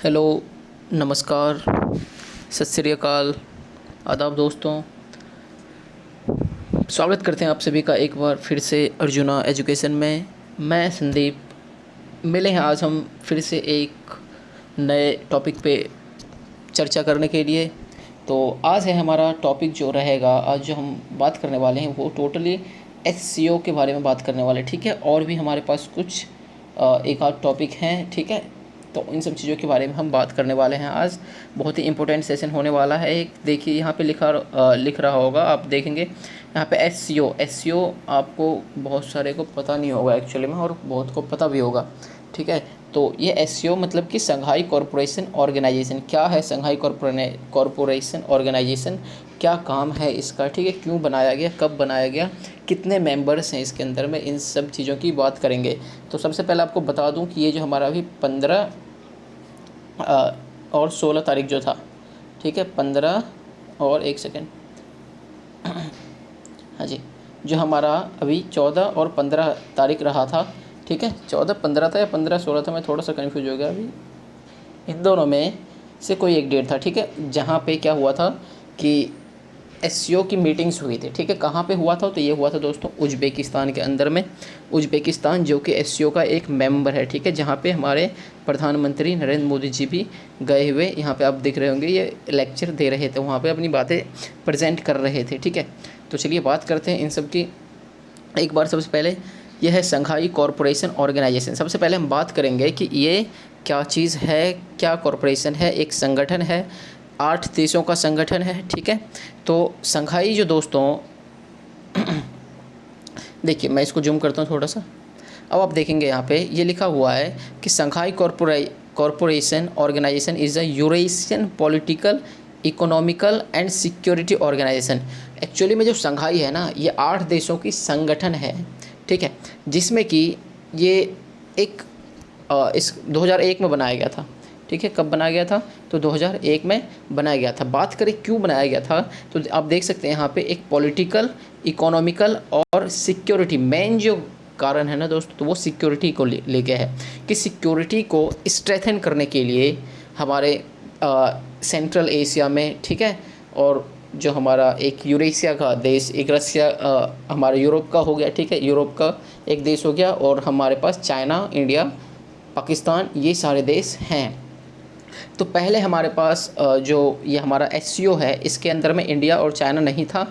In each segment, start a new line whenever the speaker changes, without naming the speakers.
Hello, नमस्कार, सत श्री अकाल, आदाब दोस्तों। स्वागत करते हैं आप सभी का एक बार फिर से अर्जुना एजुकेशन में। मैं संदीप, मिले हैं आज हम फिर से एक नए टॉपिक पे चर्चा करने के लिए। तो आज है हमारा टॉपिक जो रहेगा, आज जो हम बात करने वाले हैं वो टोटली एसईओ के बारे में बात करने वाले हैं, ठीक है। और भी हमारे पास कुछ एक आध टॉपिक हैं, ठीक है। तो इन सब चीज़ों के बारे में हम बात करने वाले हैं आज। बहुत ही इंपॉर्टेंट सेशन होने वाला है। एक देखिए यहाँ पे लिख रहा होगा, आप देखेंगे यहाँ पे एसईओ आपको बहुत सारे को पता नहीं होगा एक्चुअली में, और बहुत को पता भी होगा, ठीक है। तो ये एसईओ मतलब कि संघाई कॉरपोरेशन ऑर्गेनाइजेशन। क्या है संघाई कॉरपोरेशन ऑर्गेनाइजेशन, क्या काम है इसका, ठीक है, क्यों बनाया गया, कब बनाया गया, कितने मेंबर्स हैं इसके अंदर में, इन सब चीज़ों की बात करेंगे। तो सबसे पहले आपको बता दूं कि ये जो हमारा अभी 15 और 16 तारीख जो था, ठीक है, 15 और 1 सेकेंड, हाँ जी, जो हमारा अभी 14 और 15 तारीख रहा था, ठीक है। 14-15 था या 15-16 था, मैं थोड़ा सा कन्फ्यूज हो गया अभी। इन दोनों में से कोई एक डेट था, ठीक है, जहाँ पे क्या हुआ था कि एससीओ की मीटिंग्स हुई थी, ठीक है। कहाँ पे हुआ था? तो ये हुआ था दोस्तों उज़्बेकिस्तान के अंदर में। उज़्बेकिस्तान जो कि एससीओ का एक मेंबर है, ठीक है, जहाँ पे हमारे प्रधानमंत्री नरेंद्र मोदी जी भी गए हुए, यहाँ पे आप देख रहे होंगे, ये लेक्चर दे रहे थे, वहाँ पे अपनी बातें प्रेजेंट कर रहे थे, ठीक है। तो चलिए बात करते हैं इन सब की एक बार। सबसे पहले यह है संघाई कॉरपोरेशन ऑर्गेनाइजेशन। सबसे पहले हम बात करेंगे कि ये क्या चीज़ है, क्या कॉरपोरेशन है, एक संगठन है, 8 देशों का संगठन है, ठीक है। तो संघाई जो दोस्तों देखिए, मैं इसको जूम करता हूँ थोड़ा सा। अब आप देखेंगे यहाँ पे ये लिखा हुआ है कि Shanghai corporation organisation is a Eurasian political, economical and security organisation. Actually में जो संघाई है ना, ये 8 देशों की संगठन है, ठीक है, जिसमें कि ये एक इस 2001 में बनाया गया था, ठीक है। कब बनाया गया था? तो 2001 में बनाया गया था। बात करें क्यों बनाया गया था, तो आप देख सकते हैं यहाँ पे एक पॉलिटिकल, इकोनॉमिकल और सिक्योरिटी, मेन जो कारण है ना दोस्तों, तो वो सिक्योरिटी को लेके है कि सिक्योरिटी को स्ट्रेथन करने के लिए हमारे सेंट्रल एशिया में, ठीक है, और जो हमारा एक यूरेशिया का देश, एक रसिया हमारे यूरोप का हो गया, ठीक है, यूरोप का एक देश हो गया, और हमारे पास चाइना, इंडिया, पाकिस्तान, ये सारे देश हैं। तो पहले हमारे पास जो ये हमारा एससीओ है, इसके अंदर में इंडिया और चाइना नहीं था।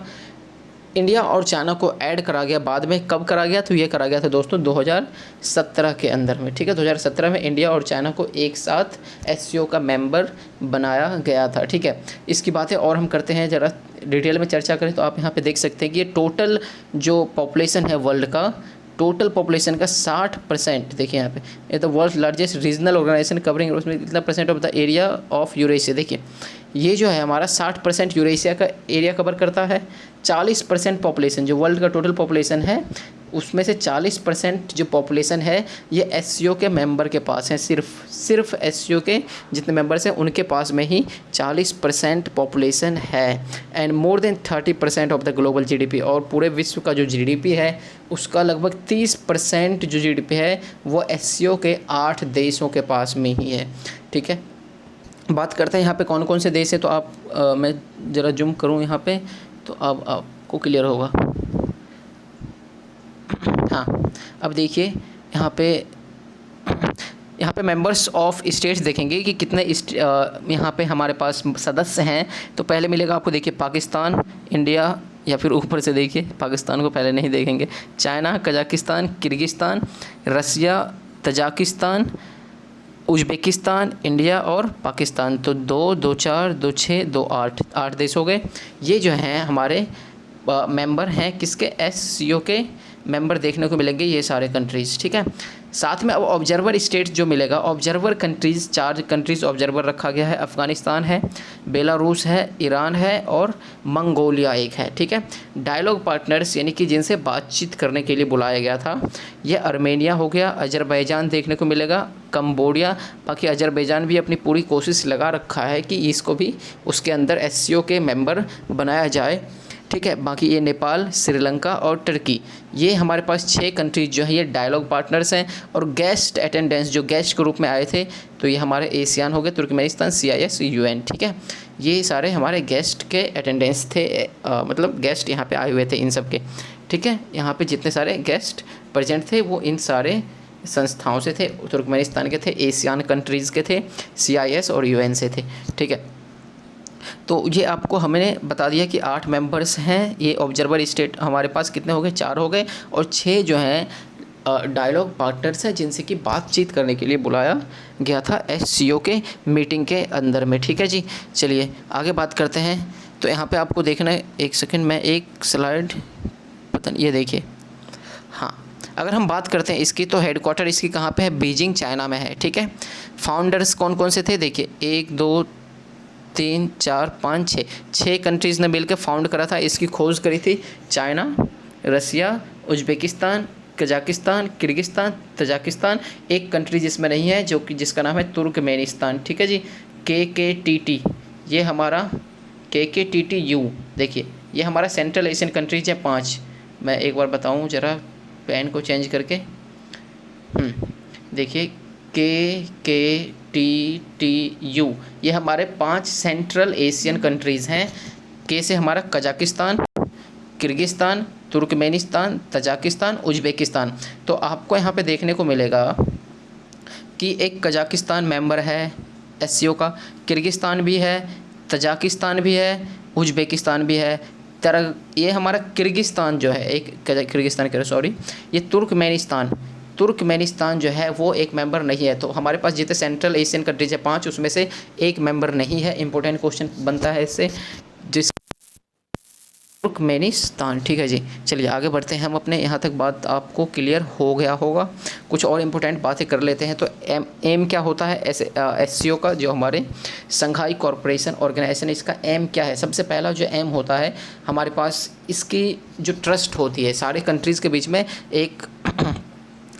इंडिया और चाइना को ऐड करा गया बाद में। कब करा गया? तो ये करा गया था दोस्तों 2017 के अंदर में, ठीक है। 2017 में इंडिया और चाइना को एक साथ एससीओ का मेंबर बनाया गया था, ठीक है। इसकी बातें और हम करते हैं, ज़रा डिटेल में चर्चा करें तो आप यहाँ पे देख सकते हैं कि ये टोटल जो पॉपुलेशन है वर्ल्ड का, टोटल पॉपुलेशन का 60%, देखिए यहाँ पे, ये तो world largest regional organisation covering उसमें इतना percent of the area of Eurasia. देखिए ये जो है हमारा 60% यूरेशिया का एरिया कवर करता है। 40% पॉपुलेशन, जो वर्ल्ड का टोटल पॉपुलेशन है उसमें से 40% जो पॉपुलेशन है ये एससीओ के मेंबर के पास है। सिर्फ एससीओ के जितने मेंबर्स हैं उनके पास में ही 40% पॉपुलेशन है। And more than 30% of the global GDP, और पूरे विश्व का जो जीडीपी है उसका लगभग 30% जो जीडीपी है वो एससीओ के 8 देशों के पास में ही है, ठीक है। बात करते हैं यहाँ पे कौन कौन से देश हैं, तो आप मैं ज़रा जूम करूँ यहाँ पे तो अब आपको क्लियर होगा। हाँ, अब देखिए यहाँ पे मेंबर्स ऑफ स्टेट्स देखेंगे कि कितने यहाँ पे हमारे पास सदस्य हैं। तो पहले मिलेगा आपको, देखिए, पाकिस्तान, इंडिया, या फिर ऊपर से देखिए, पाकिस्तान को पहले नहीं देखेंगे, चाइना, कजाकिस्तान, किर्गिस्तान, रसिया, तजाकिस्तान, उज़्बेकिस्तान, इंडिया और पाकिस्तान। तो 2, 2, 4, 2, 6, 2, 8 देश हो गए। ये जो हैं हमारे मेंबर हैं किसके? एससीओ के मेंबर देखने को मिलेंगे ये सारे कंट्रीज़, ठीक है। साथ में अब ऑब्जर्वर स्टेट्स जो मिलेगा, ऑब्जर्वर कंट्रीज़, 4 कंट्रीज़ ऑब्जर्वर रखा गया है। अफ़गानिस्तान है, बेलारूस है, ईरान है और मंगोलिया एक है, ठीक है। डायलॉग पार्टनर्स यानी कि जिनसे बातचीत करने के लिए बुलाया गया था, ये अर्मेनिया हो गया, अजरबैजान देखने को मिलेगा, कंबोडिया। बाकी अजरबैजान भी अपनी पूरी कोशिश लगा रखा है कि इसको भी उसके अंदर एससीओ के मेंबर बनाया जाए। ठीक है। बाकी ये नेपाल, श्रीलंका और टर्की, ये हमारे पास 6 कंट्रीज जो है ये डायलॉग पार्टनर्स हैं। और गेस्ट अटेंडेंस जो गेस्ट के रूप में आए थे तो ये हमारे एशियान हो गए, तुर्कमेनिस्तान, CIS, UN, ठीक है। ये सारे हमारे गेस्ट के अटेंडेंस थे, मतलब गेस्ट यहाँ पे आए हुए थे इन सब के, ठीक है। यहाँ पे जितने सारे गेस्ट प्रेजेंट थे वो इन सारे संस्थाओं से थे, तुर्कमेनिस्तान के थे, एशियान कंट्रीज़ के थे, CIS और UN से थे, ठीक है। तो ये आपको हमने बता दिया कि 8 मेंबर्स हैं। ये ऑब्जर्वर स्टेट हमारे पास कितने हो गए, 4 हो गए, और 6 जो हैं डायलॉग पार्टनर्स हैं जिनसे कि बातचीत करने के लिए बुलाया गया था SCO के मीटिंग के अंदर में, ठीक है जी। चलिए आगे बात करते हैं। तो यहाँ पे आपको देखना है, एक सेकंड में एक स्लाइड, पता नहीं, ये देखिए, हाँ, अगर हम बात करते हैं इसकी तो हेडक्वार्टर इसकी कहाँ पे है, बीजिंग चाइना में है, ठीक है। फाउंडर्स कौन कौन से थे, देखिए 1 2 3 4 5 6 कंट्रीज़ ने मिलकर फाउंड करा था। इसकी खोज करी थी चाइना, रसिया, उज़्बेकिस्तान, कजाकिस्तान, किर्गिस्तान, तजाकिस्तान। एक कंट्री जिसमें नहीं है जो कि जिसका नाम है तुर्कमेनिस्तान, ठीक है जी। KKTT, ये हमारा KKTTU, देखिए ये हमारा सेंट्रल एशियन कंट्रीज है 5। मैं एक बार बताऊँ ज़रा पेन को चेंज करके, देखिए KKTTU, ये हमारे 5 सेंट्रल एशियन कंट्रीज़ हैं। के से हमारा Kazakhstan, Kyrgyzstan, Turkmenistan, Tajikistan, Uzbekistan. तो आपको यहाँ पे देखने को मिलेगा कि एक कजाकिस्तान मेंबर है SCO का, किर्गिस्तान भी है, तजाकिस्तान भी है, उज़्बेकिस्तान भी है। ये हमारा किर्गिस्तान जो है, एक किर्गिस्तान कह रहे, सॉरी, ये तुर्कमेनिस्तान जो है वो एक मेंबर नहीं है। तो हमारे पास जितने सेंट्रल एशियन कंट्रीज है 5, उसमें से एक मेंबर नहीं है। इंपॉर्टेंट क्वेश्चन बनता है इससे, जिस तुर्कमेनिस्तान, ठीक है जी। चलिए आगे बढ़ते हैं हम अपने, यहाँ तक बात आपको क्लियर हो गया होगा। कुछ और इम्पोर्टेंट बातें कर लेते हैं। तो एम क्या होता है SCO का, जो हमारे संघाई कॉरपोरेशन ऑर्गेनाइजेशन, इसका एम क्या है। सबसे पहला जो एम होता है हमारे पास, इसकी जो ट्रस्ट होती है सारे कंट्रीज़ के बीच में, एक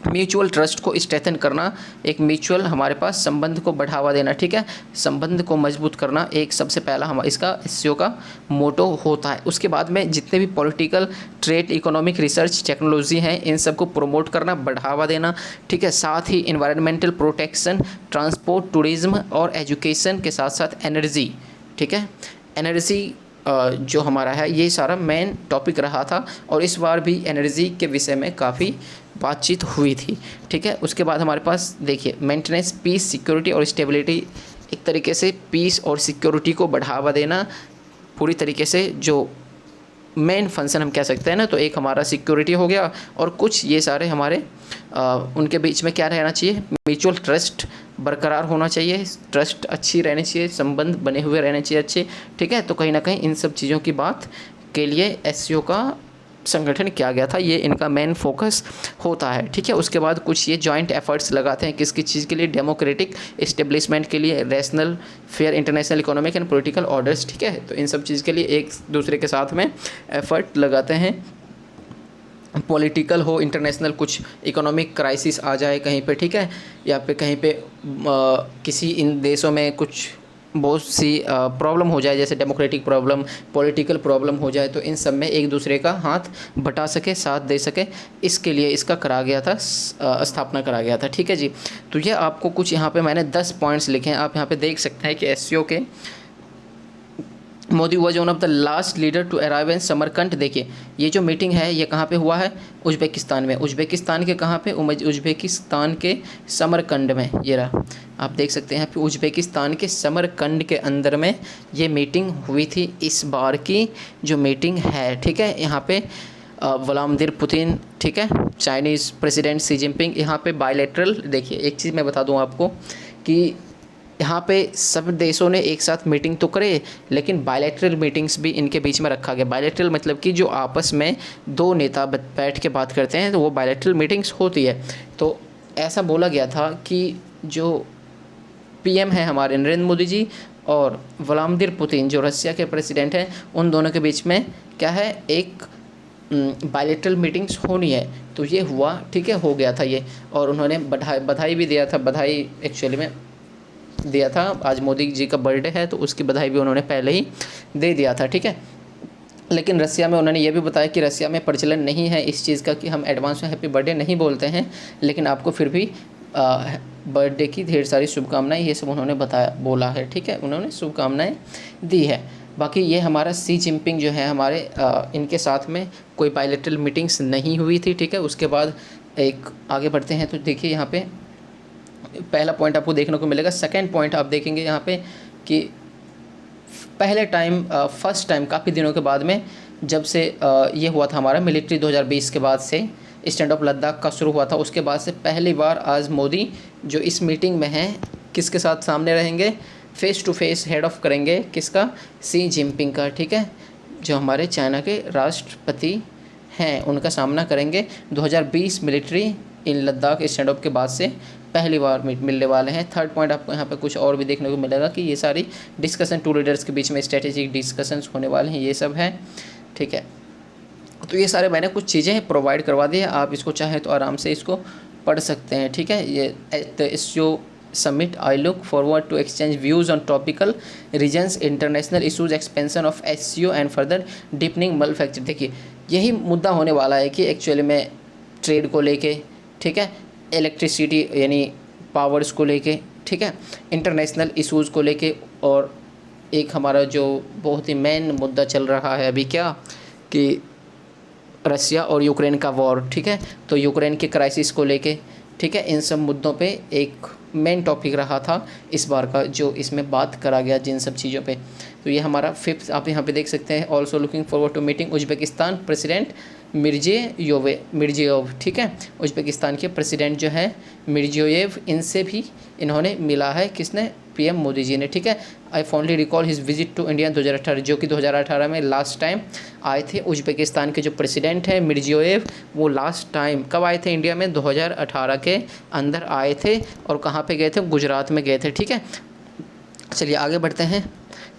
म्यूचुअल ट्रस्ट को स्ट्रेंथन करना, एक म्यूचुअल हमारे पास संबंध को बढ़ावा देना, ठीक है, संबंध को मजबूत करना, एक सबसे पहला हम इसका SCO का मोटो होता है। उसके बाद में जितने भी political, trade, economic, research, technology हैं, इन सबको प्रमोट करना, बढ़ावा देना, ठीक है। साथ ही इन्वायरमेंटल प्रोटेक्शन, ट्रांसपोर्ट, टूरिज्म और एजुकेशन के साथ साथ एनर्जी, ठीक है, एनर्जी जो हमारा है ये सारा मेन टॉपिक रहा था। और इस बार भी एनर्जी के विषय में काफ़ी बातचीत हुई थी, ठीक है। उसके बाद हमारे पास देखिए मेंटेनेंस, पीस, सिक्योरिटी और स्टेबिलिटी, एक तरीके से पीस और सिक्योरिटी को बढ़ावा देना पूरी तरीके से, जो मेन फंक्शन हम कह सकते हैं ना। तो एक हमारा सिक्योरिटी हो गया, और कुछ ये सारे हमारे उनके बीच में क्या रहना चाहिए, म्यूचुअल ट्रस्ट बरकरार होना चाहिए, ट्रस्ट अच्छी रहनी चाहिए, संबंध बने हुए रहने चाहिए अच्छे, ठीक है। तो कहीं ना कहीं इन सब चीज़ों की बात के लिए SCO का संगठन किया गया था, ये इनका मेन फोकस होता है, ठीक है। उसके बाद कुछ ये जॉइंट एफर्ट्स लगाते हैं किसकी चीज़ के लिए, डेमोक्रेटिक इस्टेब्लिशमेंट के लिए, rational, fair international economic and political orders, ठीक है। तो इन सब चीज़ के लिए एक दूसरे के साथ में एफर्ट लगाते हैं। पॉलिटिकल हो, इंटरनेशनल, कुछ इकोनॉमिक क्राइसिस आ जाए कहीं पे, ठीक है, या पे कहीं पे किसी इन देशों में कुछ बहुत सी प्रॉब्लम हो जाए, जैसे डेमोक्रेटिक प्रॉब्लम, पॉलिटिकल प्रॉब्लम हो जाए, तो इन सब में एक दूसरे का हाथ बटा सके, साथ दे सके, इसके लिए इसका करा गया था, स्थापना करा गया था, ठीक है जी। तो ये आपको कुछ यहाँ पे मैंने 10 पॉइंट्स लिखे हैं, आप यहाँ पे देख सकते हैं कि SCO के Modi was one of the last leader to arrive in Samarkand. देखिए ये जो मीटिंग है ये कहाँ पे हुआ है, उज़्बेकिस्तान में। उज़्बेकिस्तान के कहाँ पे, उज़्बेकिस्तान के समरकंद में, ये रहा, आप देख सकते हैं यहाँ पे उज़्बेकिस्तान के समरकंद के अंदर में ये मीटिंग हुई थी। इस बार की जो मीटिंग है, ठीक है, यहाँ पे व्लादिमीर पुतिन, ठीक है, चाइनीज़ प्रेसिडेंट शी जिनपिंग, यहाँ पे बायलैटरल। देखिए एक चीज़ मैं बता दूँ आपको कि यहाँ पे सब देशों ने एक साथ मीटिंग तो करे, लेकिन बायलैटरल मीटिंग्स भी इनके बीच में रखा गया। बायलैटरल मतलब कि जो आपस में 2 नेता बैठ के बात करते हैं, तो वो बायलैटरल मीटिंग्स होती है। तो ऐसा बोला गया था कि जो PM है हमारे नरेंद्र मोदी जी और व्लादिमीर पुतिन जो रसिया के प्रेसिडेंट हैं, उन दोनों के बीच में क्या है, एक बायलैटरल मीटिंग्स होनी है। तो ये हुआ, ठीक है, हो गया था ये, और उन्होंने बधाई भी दिया था, बधाई एक्चुअली में दिया था। आज मोदी जी का बर्थडे है तो उसकी बधाई भी उन्होंने पहले ही दे दिया था, ठीक है। लेकिन रसिया में उन्होंने ये भी बताया कि रसिया में प्रचलन नहीं है इस चीज़ का कि हम एडवांस में हैप्पी बर्थडे नहीं बोलते हैं, लेकिन आपको फिर भी बर्थडे की ढेर सारी शुभकामनाएं, ये सब उन्होंने बोला है। ठीक है, उन्होंने शुभकामनाएं दी है। बाकी ये हमारा शी जिनपिंग जो है हमारे इनके साथ में कोई बायलैटरल मीटिंग्स नहीं हुई थी। ठीक है, उसके बाद एक आगे बढ़ते हैं तो देखिए यहाँ पे पहला पॉइंट आपको देखने को मिलेगा। सेकंड पॉइंट आप देखेंगे यहाँ पे कि पहले टाइम फर्स्ट टाइम काफ़ी दिनों के बाद में जब से ये हुआ था हमारा मिलिट्री 2020 के बाद से स्टैंड ऑफ लद्दाख का शुरू हुआ था, उसके बाद से पहली बार आज मोदी जो इस मीटिंग में हैं किसके साथ सामने रहेंगे, face to face head off करेंगे किसका, शी जिनपिंग का। ठीक है, जो हमारे चाइना के राष्ट्रपति हैं उनका सामना करेंगे। 2020 military in Ladakh stand of के बाद से पहली बार मिलने वाले हैं। थर्ड पॉइंट आपको यहाँ पे कुछ और भी देखने को मिलेगा कि ये सारी डिस्कशन टू लीडर्स के बीच में स्ट्रेटेजिक डिस्कशंस होने वाले हैं, ये सब है। ठीक है, तो ये सारे मैंने कुछ चीज़ें प्रोवाइड करवा दी है, आप इसको चाहें तो आराम से इसको पढ़ सकते हैं। ठीक है, ये SCO summit I look forward to exchange views on topical regions, international issues, expansion of SCO and further deepening manufacture. देखिए यही मुद्दा होने वाला है कि एक्चुअली में ट्रेड को लेके, ठीक है, इलेक्ट्रिसिटी यानी पावर्स को लेके, ठीक है, इंटरनेशनल इशूज़ को लेके, और एक हमारा जो बहुत ही मेन मुद्दा चल रहा है अभी क्या कि रसिया और यूक्रेन का वॉर। ठीक है, तो यूक्रेन के क्राइसिस को लेके, ठीक है, इन सब मुद्दों पे एक मेन टॉपिक रहा था इस बार का जो इसमें बात करा गया जिन सब चीज़ों पे। तो ये हमारा फिफ्थ आप यहाँ पे देख सकते हैं। Also looking forward to meeting Uzbekistan president Mirziyoyev. ठीक है, उज्बेकिस्तान के प्रेसिडेंट जो है मिर्जियोयेव, इनसे भी इन्होंने मिला है, किसने, पीएम मोदी जी ने। ठीक है, I fondly recall his visit to India 2018, जो कि 2018 में लास्ट टाइम आए थे। उज्बेकिस्तान के जो प्रेसिडेंट हैं मिर्जियोयेव, वो लास्ट टाइम कब आए थे इंडिया में, 2018 के अंदर आए थे। और कहाँ पे गए थे, गुजरात में गए थे। ठीक है, चलिए आगे बढ़ते हैं।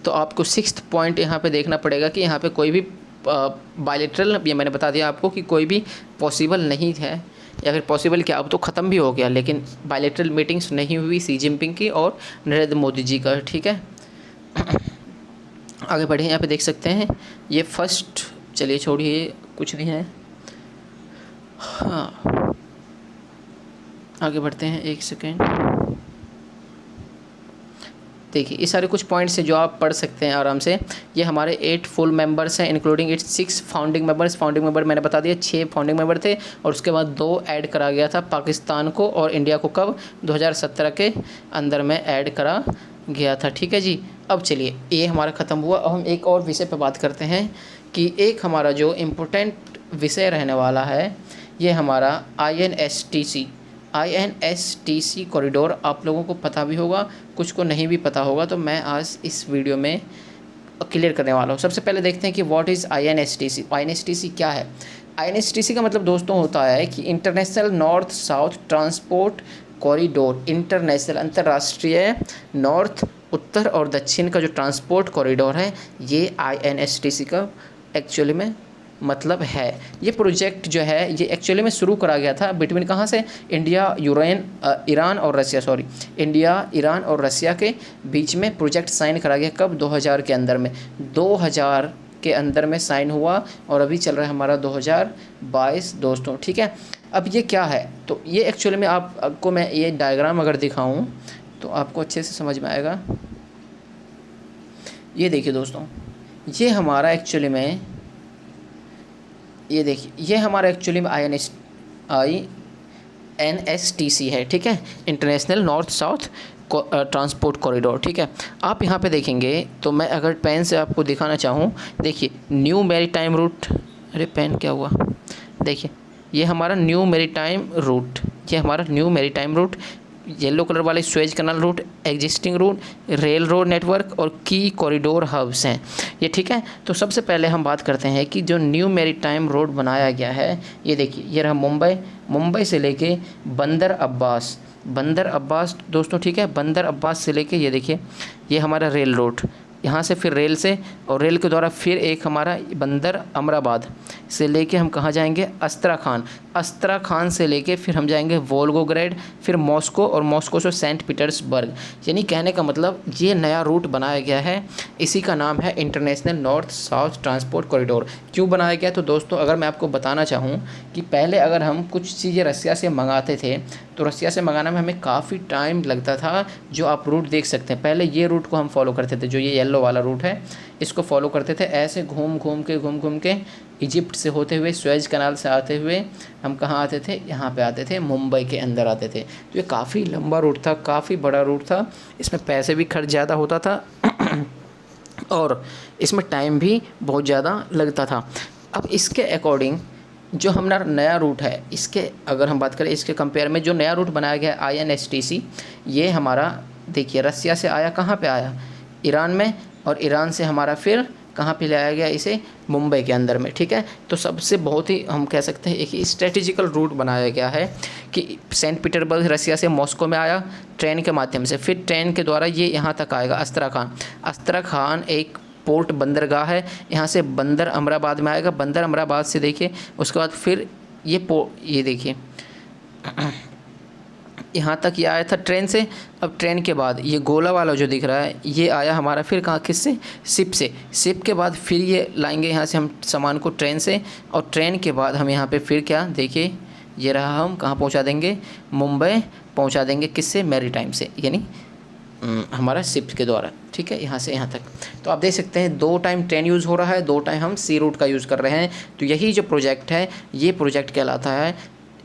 तो आपको सिक्स्थ पॉइंट यहाँ पे देखना पड़ेगा कि यहाँ पे कोई भी बायलैटरल, ये मैंने बता दिया आपको कि कोई भी पॉसिबल नहीं है, या फिर पॉसिबल क्या अब तो ख़त्म भी हो गया, लेकिन बायलैटरल मीटिंग्स नहीं हुई शी जिनपिंग की और नरेंद्र मोदी जी का। ठीक है, आगे बढ़े, यहाँ पे देख सकते हैं ये फर्स्ट, चलिए छोड़िए कुछ नहीं है, हाँ आगे बढ़ते हैं, एक सेकेंड। देखिए ये सारे कुछ पॉइंट्स हैं जो आप पढ़ सकते हैं आराम से। ये हमारे 8 फुल मेंबर्स हैं including it's 6 founding members. Founding member मैंने बता दिया 6 फाउंडिंग मेंबर थे, और उसके बाद 2 ऐड करा गया था, पाकिस्तान को और इंडिया को कब, 2017 के अंदर में ऐड करा गया था। ठीक है जी, अब चलिए ये हमारा ख़त्म हुआ। अब हम एक और विषय पर बात करते हैं कि एक हमारा जो इम्पोर्टेंट विषय रहने वाला है ये हमारा INSTC कॉरिडोर। आप लोगों को पता भी होगा, कुछ को नहीं भी पता होगा, तो मैं आज इस वीडियो में क्लियर करने वाला हूँ। सबसे पहले देखते हैं कि व्हाट इज़ INSTC। INSTC क्या है। INSTC का मतलब दोस्तों होता है कि international north south transport corridor. International अंतर्राष्ट्रीय नॉर्थ, उत्तर और दक्षिण का जो ट्रांसपोर्ट कॉरिडोर है, ये INSTC का एक्चुअली में मतलब है। ये प्रोजेक्ट जो है ये एक्चुअली में शुरू करा गया था बिटवीन कहाँ से, इंडिया ईरान और रसिया के बीच में प्रोजेक्ट साइन करा गया कब, 2000 के अंदर में, 2000 के अंदर में साइन हुआ, और अभी चल रहा है हमारा 2022 दोस्तों। ठीक है, अब ये क्या है, तो ये एक्चुअली में आपको मैं ये डायग्राम अगर दिखाऊं तो आपको अच्छे से समझ में आएगा। ये देखिए दोस्तों, ये हमारा एक्चुअली में, ये देखिए ये हमारा एक्चुअली में INSTC है। ठीक है, international north south transport corridor. ठीक है, आप यहाँ पे देखेंगे तो मैं अगर पेन से आपको दिखाना चाहूँ, देखिए न्यू मैरीटाइम रूट, अरे पेन क्या हुआ, देखिए ये हमारा न्यू मैरीटाइम रूट, ये हमारा new maritime route, yellow colour वाले Suez Canal route, existing route, rail road network और की कॉरिडोर हब्स हैं ये। ठीक है, तो सबसे पहले हम बात करते हैं कि जो न्यू मैरीटाइम रोड बनाया गया है, ये देखिए ये रहा मुंबई से लेके बंदर अब्बास दोस्तों। ठीक है, बंदर अब्बास से लेके ये देखिए ये हमारा रेल रोड, यहाँ से फिर रेल से, और रेल के द्वारा फिर एक हमारा बंदर अमराबाद, से लेके हम कहाँ जाएंगे, अस्त्राखान, अस्त्राखान से लेके फिर हम जाएंगे वोल्गोग्रेड, फिर मॉस्को, और मॉस्को से सेंट पीटर्सबर्ग। यानी कहने का मतलब ये नया रूट बनाया गया है, इसी का नाम है international north south transport corridor. क्यों बनाया गया, तो दोस्तों अगर मैं आपको बताना चाहूँ कि पहले अगर हम कुछ चीज़ें रसिया से मंगाते थे तो रसिया से मंगाना में हमें काफ़ी टाइम लगता था, जो आप रूट देख सकते हैं। पहले ये रूट को हम फॉलो करते थे, जो ये येलो वाला रूट है इसको फॉलो करते थे, ऐसे घूम घूम के इजिप्ट से होते हुए, स्वेज कनाल से आते हुए हम कहाँ आते थे, यहाँ पे आते थे, मुंबई के अंदर आते थे। तो ये काफ़ी लंबा रूट था, काफ़ी बड़ा रूट था, इसमें पैसे भी खर्च ज़्यादा होता था और इसमें टाइम भी बहुत ज़्यादा लगता था। अब इसके अकॉर्डिंग जो हमारा नया रूट है, इसके अगर हम बात करें, इसके कंपेयर में जो नया रूट बनाया गया है INSTC, ये हमारा देखिए रसिया से आया, कहाँ पे आया, ईरान में, और ईरान से हमारा फिर कहाँ पे लाया गया इसे, मुंबई के अंदर में। ठीक है, तो सबसे बहुत ही हम कह सकते हैं एक स्ट्रेटेजिकल रूट बनाया गया है कि सेंट पीटर्सबर्ग रसिया से मॉस्को में आया ट्रेन के माध्यम से, फिर ट्रेन के द्वारा ये यहाँ तक आएगा अस्त्राखान। अस्त्राखान एक पोर्ट बंदरगाह है, यहाँ से बंदर अमराबाद में आएगा, बंदर अमराबाद से देखिए उसके बाद फिर ये देखिए यहाँ तक ये आया था ट्रेन से। अब ट्रेन के बाद ये गोला वाला जो दिख रहा है ये आया हमारा फिर कहाँ, किससे, शिप से। शिप के बाद फिर ये लाएंगे यहाँ से हम सामान को ट्रेन से, और ट्रेन के बाद हम यहाँ पे फिर क्या देखिए, ये रहा, हम कहाँ पहुँचा देंगे, मुंबई पहुँचा देंगे, किससे, मैरीटाइम से, यानी हमारा शिप के द्वारा। ठीक है, यहाँ से यहाँ तक। तो आप देख सकते हैं 2 टाइम ट्रेन यूज़ हो रहा है, 2 टाइम हम सी रूट का यूज़ कर रहे हैं। तो यही जो प्रोजेक्ट है, ये प्रोजेक्ट कहलाता है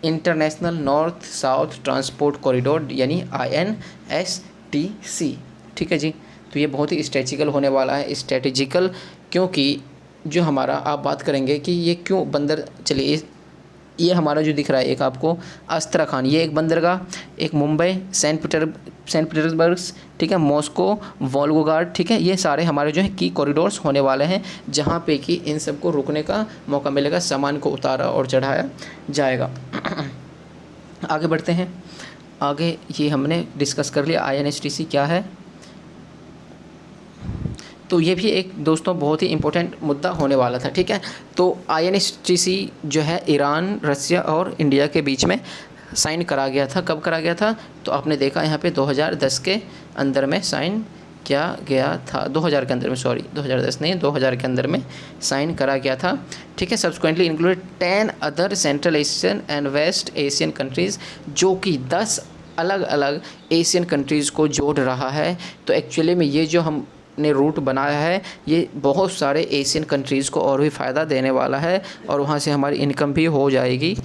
international north south transport corridor, यानी INSTC। ठीक है जी, तो ये बहुत ही स्ट्रेटेजिकल होने वाला है, स्ट्रेटेजिकल, क्योंकि जो हमारा आप बात करेंगे कि ये क्यों बंदर, चलिए ये हमारा जो दिख रहा है एक आपको अस्त्राखान, ये एक बंदरगाह, एक मुंबई, सेंट पीटर्सबर्ग, ठीक है, मॉस्को, वोल्गोग्राड, ठीक है, ये सारे हमारे जो है की कॉरिडोर्स होने वाले हैं, जहाँ पे कि इन सबको रुकने का मौका मिलेगा, सामान को उतारा और चढ़ाया जाएगा। आगे बढ़ते हैं, आगे ये हमने डिस्कस कर लिया INSTC क्या है। तो ये भी एक दोस्तों बहुत ही इम्पोर्टेंट मुद्दा होने वाला था। ठीक है, तो INSTC जो है ईरान, रसिया और इंडिया के बीच में साइन करा गया था। कब करा गया था, तो आपने देखा यहाँ पे 2010 के अंदर में साइन किया गया था, 2000 के अंदर में, सॉरी 2010 नहीं, 2000 के अंदर में साइन करा गया था। ठीक है, subsequently included 10 other Central Asian and West Asian countries, जो कि 10 अलग अलग एशियन कंट्रीज़ को जोड़ रहा है। तो एक्चुअली में ये जो हम ने रूट बनाया है, ये बहुत सारे एशियन कंट्रीज़ को और भी फ़ायदा देने वाला है, और वहाँ से हमारी इनकम भी हो जाएगी,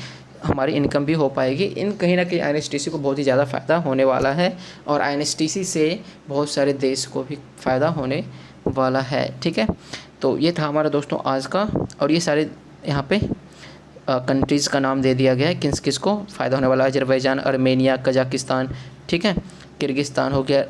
हमारी इनकम भी हो पाएगी। इन कहीं ना कहीं INSTC को बहुत ही ज़्यादा फ़ायदा होने वाला है, और INSTC से बहुत सारे देश को भी फ़ायदा होने वाला है। ठीक है, तो ये था हमारा दोस्तों आज का, और ये सारे यहाँ पे कंट्रीज़ का नाम दे दिया गया है किस किस को फ़ायदा होने वाला है। अजरबैजान, अर्मेनिया, कजाकिस्तान, ठीक है, किर्गिस्तान हो गया,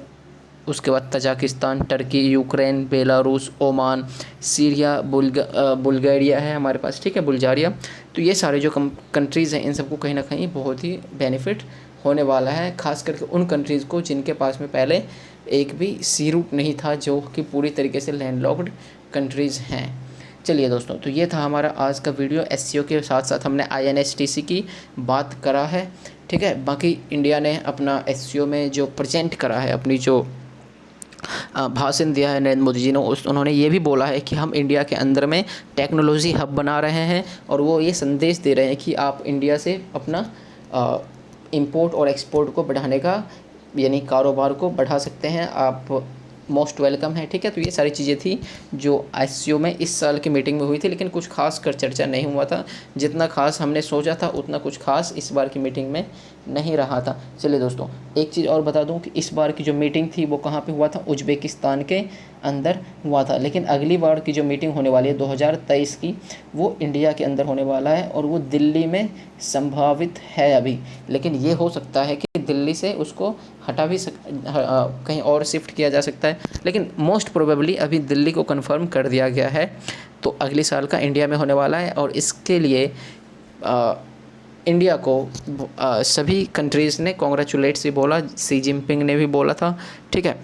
उसके बाद Tajikistan, Turkey, Ukraine, Belarus, Oman, Syria, Bulgaria है हमारे पास, ठीक है, बुल्गारिया। तो ये सारे जो कंट्रीज़ हैं, इन सबको कहीं ना कहीं बहुत ही बेनिफिट होने वाला है, ख़ास करके उन कंट्रीज़ को जिनके पास में पहले एक भी सी रूट नहीं था, जो कि पूरी तरीके से लैंडलॉक्ड कंट्रीज़ हैं। चलिए दोस्तों, तो ये था हमारा आज का वीडियो। SCO के साथ साथ हमने INSTC की बात करा है। ठीक है, बाकी इंडिया ने अपना SCO में जो प्रेजेंट करा है, अपनी जो भाषण दिया है नरेंद्र मोदी जी ने, उन्होंने ये भी बोला है कि हम इंडिया के अंदर में टेक्नोलॉजी हब बना रहे हैं, और वो ये संदेश दे रहे हैं कि आप इंडिया से अपना इंपोर्ट और एक्सपोर्ट को बढ़ाने का, यानी कारोबार को बढ़ा सकते हैं, आप मोस्ट वेलकम है। ठीक है, तो ये सारी चीज़ें थी जो SCO में इस साल की मीटिंग में हुई थी, लेकिन कुछ खास कर चर्चा नहीं हुआ था। जितना खास हमने सोचा था उतना कुछ खास इस बार की मीटिंग में नहीं रहा था। चलिए दोस्तों, एक चीज़ और बता दूं कि इस बार की जो मीटिंग थी वो कहाँ पे हुआ था, उज्बेकिस्तान के अंदर हुआ था, लेकिन अगली बार की जो मीटिंग होने वाली है 2023 की, वो इंडिया के अंदर होने वाला है, और वो दिल्ली में संभावित है अभी, लेकिन ये हो सकता है कि दिल्ली से उसको हटा भी कहीं और शिफ्ट किया जा सकता है, लेकिन मोस्ट प्रोबेबली अभी दिल्ली को कंफर्म कर दिया गया है। तो अगले साल का इंडिया में होने वाला है, और इसके लिए इंडिया को सभी कंट्रीज़ ने कॉन्ग्रेचुलेट्स भी बोला, शी जिनपिंग ने भी बोला था। ठीक है,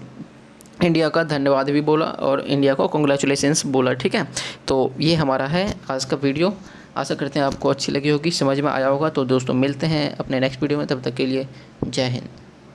इंडिया का धन्यवाद भी बोला और इंडिया को कॉन्ग्रेचुलेशंस बोला। ठीक है, तो ये हमारा है आज का वीडियो। आशा करते हैं आपको अच्छी लगी होगी, समझ में आया होगा। तो दोस्तों मिलते हैं अपने नेक्स्ट वीडियो में, तब तक के लिए जय हिंद।